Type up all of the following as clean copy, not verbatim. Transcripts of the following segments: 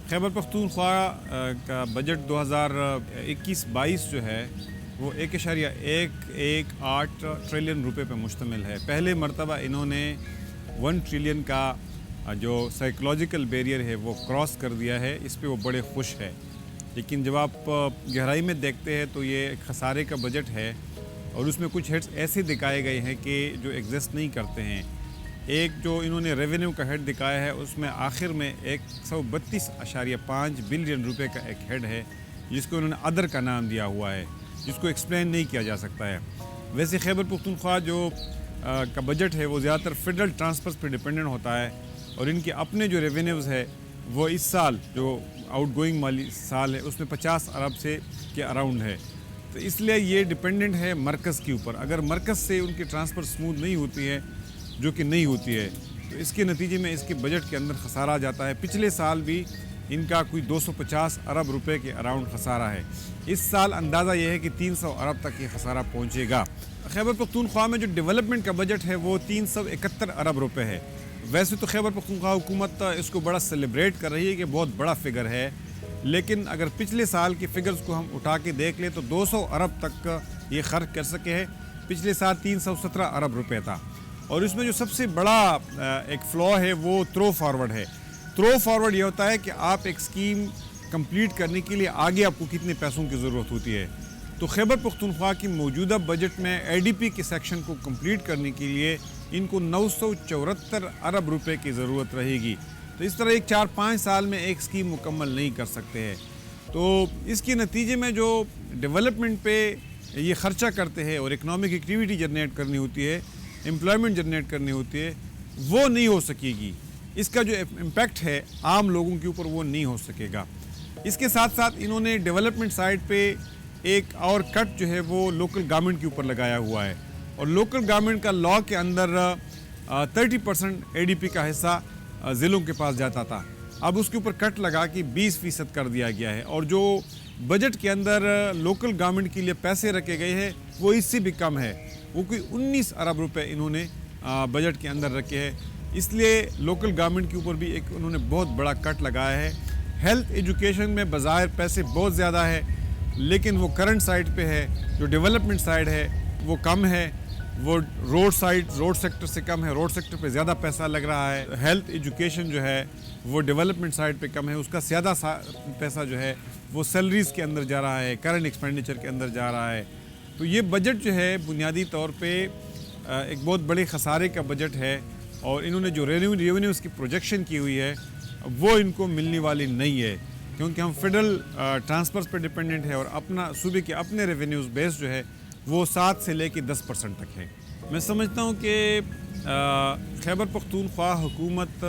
خیبر پختونخوا کا بجٹ 2021-22 جو ہے وہ 1.118 ٹریلین روپے پہ مشتمل ہے۔ پہلے مرتبہ انہوں نے 1 ٹریلین کا جو سائیکولوجیکل بیریئر ہے وہ کراس کر دیا ہے، اس پہ وہ بڑے خوش ہے۔ لیکن جب آپ گہرائی میں دیکھتے ہیں تو یہ ایک خسارے کا بجٹ ہے اور اس میں کچھ ہیڈز ایسے دکھائے گئے ہیں کہ جو ایگزسٹ نہیں کرتے ہیں۔ ایک جو انہوں نے ریونیو کا ہیڈ دکھایا ہے اس میں آخر میں 132.5 بلین روپے کا ایک ہیڈ ہے جس کو انہوں نے ادر کا نام دیا ہوا ہے، جس کو ایکسپلین نہیں کیا جا سکتا ہے۔ ویسے خیبر پختونخوا جو کا بجٹ ہے وہ زیادہ تر فیڈرل ٹرانسفرز پہ ڈیپینڈنٹ ہوتا ہے اور ان کے اپنے جو ریونیوز ہے وہ اس سال جو آؤٹ گوئنگ مالی سال ہے اس میں 50 ارب سے کے اراؤنڈ ہے، تو اس لیے یہ ڈیپینڈنٹ ہے مرکز کے اوپر۔ اگر مرکز سے ان کی ٹرانسفر سموتھ نہیں ہوتی ہے، جو کہ نہیں ہوتی ہے، تو اس کے نتیجے میں اس کے بجٹ کے اندر خسارہ جاتا ہے۔ پچھلے سال بھی ان کا کوئی 250 ارب روپے کے اراؤنڈ خسارہ ہے۔ اس سال اندازہ یہ ہے کہ 300 ارب تک یہ خسارہ پہنچے گا۔ خیبر پختونخوا میں جو ڈیولپمنٹ کا بجٹ ہے وہ 371 ارب روپے ہے۔ ویسے تو خیبر پختونخوا حکومت اس کو بڑا سیلیبریٹ کر رہی ہے کہ بہت بڑا فگر ہے، لیکن اگر پچھلے سال کے فگرز کو ہم اٹھا کے دیکھ لیں تو 200 ارب تک یہ خرچ کر سکے ہے۔ پچھلے سال 317 ارب روپے تھا، اور اس میں جو سب سے بڑا ایک فلو ہے وہ تھرو فارورڈ ہے۔ تھرو فارورڈ یہ ہوتا ہے کہ آپ ایک اسکیم کمپلیٹ کرنے کے لیے آگے آپ کو کتنے پیسوں کی ضرورت ہوتی ہے۔ تو خیبر پختونخوا کی موجودہ بجٹ میں اے ڈی پی کے سیکشن کو کمپلیٹ کرنے کے لیے ان کو 974 ارب روپے کی ضرورت رہے گی۔ تو اس طرح 4-5 سال میں ایک اسکیم مکمل نہیں کر سکتے ہیں۔ تو اس کے نتیجے میں جو ڈیولپمنٹ پہ یہ خرچہ کرتے ہیں اور اکنامک ایکٹیویٹی جنریٹ کرنی ہوتی ہے، امپلائمنٹ جنریٹ کرنی ہوتی ہے، وہ نہیں ہو سکے گی۔ اس کا جو امپیکٹ ہے عام لوگوں کے اوپر وہ نہیں ہو سکے گا۔ اس کے ساتھ ساتھ انہوں نے ڈیولپمنٹ سائڈ پہ ایک اور کٹ جو ہے وہ لوکل گورنمنٹ کے اوپر لگایا ہوا ہے، اور لوکل گورنمنٹ کا لا کے اندر 30% اے ڈی پی کا حصہ ضلعوں کے پاس جاتا تھا، اب اس کے اوپر کٹ لگا کے 20% کر دیا گیا ہے، اور جو بجٹ کے اندر لوکل گورنمنٹ کے لیے پیسے رکھے گئے ہیں وہ اس سے بھی کم ہے، وہ کوئی 19 ارب روپے انہوں نے بجٹ کے اندر رکھے ہیں۔ اس لیے لوکل گورنمنٹ کے اوپر بھی ایک انہوں نے بہت بڑا کٹ لگایا ہے۔ ہیلتھ ایجوکیشن میں بظاہر پیسے بہت زیادہ ہے، لیکن وہ کرنٹ سائڈ پہ ہے، جو ڈیولپمنٹ سائڈ ہے وہ کم ہے، وہ روڈ سیکٹر سے کم ہے، روڈ سیکٹر پہ زیادہ پیسہ لگ رہا ہے۔ ہیلتھ ایجوکیشن جو ہے وہ ڈیولپمنٹ سائڈ پہ کم ہے، اس کا زیادہ پیسہ جو ہے وہ سیلریز کے اندر جا رہا ہے، کرنٹ ایکسپینڈیچر کے اندر جا رہا ہے۔ تو یہ بجٹ جو ہے بنیادی طور پہ ایک بہت بڑے خسارے کا بجٹ ہے، اور انہوں نے جو ریونیوز کی پروجیکشن کی ہوئی ہے وہ ان کو ملنے والی نہیں ہے، کیونکہ ہم فیڈرل ٹرانسفرز پہ ڈیپینڈنٹ ہے اور اپنا صوبے کے اپنے ریونیوز بیس جو ہے وہ 7 سے لے کے 10% تک ہے۔ میں سمجھتا ہوں کہ خیبر پختونخوا حکومت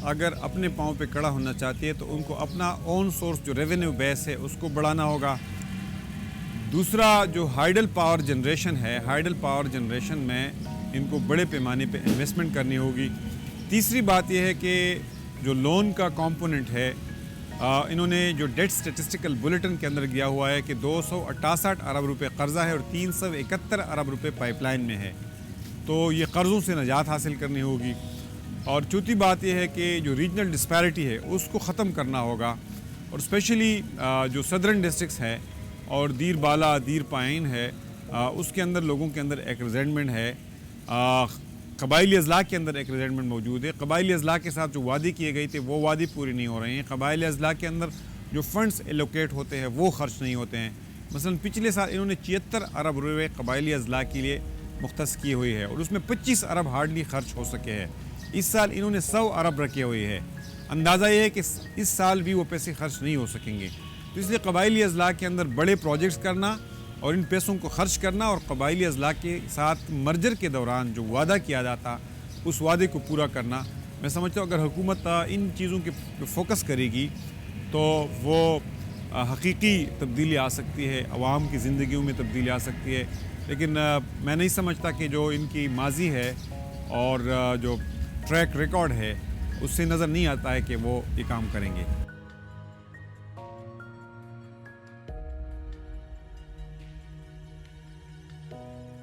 اگر اپنے پاؤں پہ کھڑا ہونا چاہتی ہے تو ان کو اپنا اون سورس جو ریونیو بیس ہے اس کو بڑھانا ہوگا۔ دوسرا جو ہائیڈل پاور جنریشن ہے، ہائیڈل پاور جنریشن میں ان کو بڑے پیمانے پہ انویسٹمنٹ کرنی ہوگی۔ تیسری بات یہ ہے کہ جو لون کا کمپوننٹ ہے، انہوں نے جو ڈیٹ سٹیٹسٹیکل بلیٹن کے اندر گیا ہوا ہے کہ 268 ارب روپے قرضہ ہے اور 371 ارب روپے پائپ لائن میں ہے، تو یہ قرضوں سے نجات حاصل کرنی ہوگی۔ اور چوتھی بات یہ ہے کہ جو ریجنل ڈسپیرٹی ہے اس کو ختم کرنا ہوگا، اور اسپیشلی جو صدرن ڈسٹرکٹس ہے اور دیر بالا دیر پائن ہے، اس کے اندر لوگوں کے اندر ایک ریزنٹمنٹ ہے، قبائلی اضلاع کے اندر ایک ریزنٹمنٹ موجود ہے۔ قبائلی اضلاع کے ساتھ جو وعدے کیے گئے تھے وہ وعدے پوری نہیں ہو رہے ہیں۔ قبائلی اضلاع کے اندر جو فنڈز ایلوکیٹ ہوتے ہیں وہ خرچ نہیں ہوتے ہیں۔ مثلا پچھلے سال انہوں نے 76 ارب روپے قبائلی اضلاع کے لیے مختص کی ہوئی ہے، اور اس میں 25 ارب ہارڈلی خرچ ہو سکے ہیں۔ اس سال انہوں نے 100 ارب رکھے ہوئے ہے، اندازہ یہ ہے کہ اس سال بھی وہ پیسے خرچ نہیں ہو سکیں گے۔ تو اس لیے قبائلی اضلاع کے اندر بڑے پروجیکٹس کرنا اور ان پیسوں کو خرچ کرنا، اور قبائلی اضلاع کے ساتھ مرجر کے دوران جو وعدہ کیا جاتا اس وعدے کو پورا کرنا، میں سمجھتا ہوں اگر حکومت ان چیزوں کے فوکس کرے گی تو وہ حقیقی تبدیلی آ سکتی ہے، عوام کی زندگیوں میں تبدیلی آ سکتی ہے۔ لیکن میں نہیں سمجھتا کہ جو ان کی ماضی ہے اور جو ٹریک ریکارڈ ہے اس سے نظر نہیں آتا ہے کہ وہ یہ کام کریں گے۔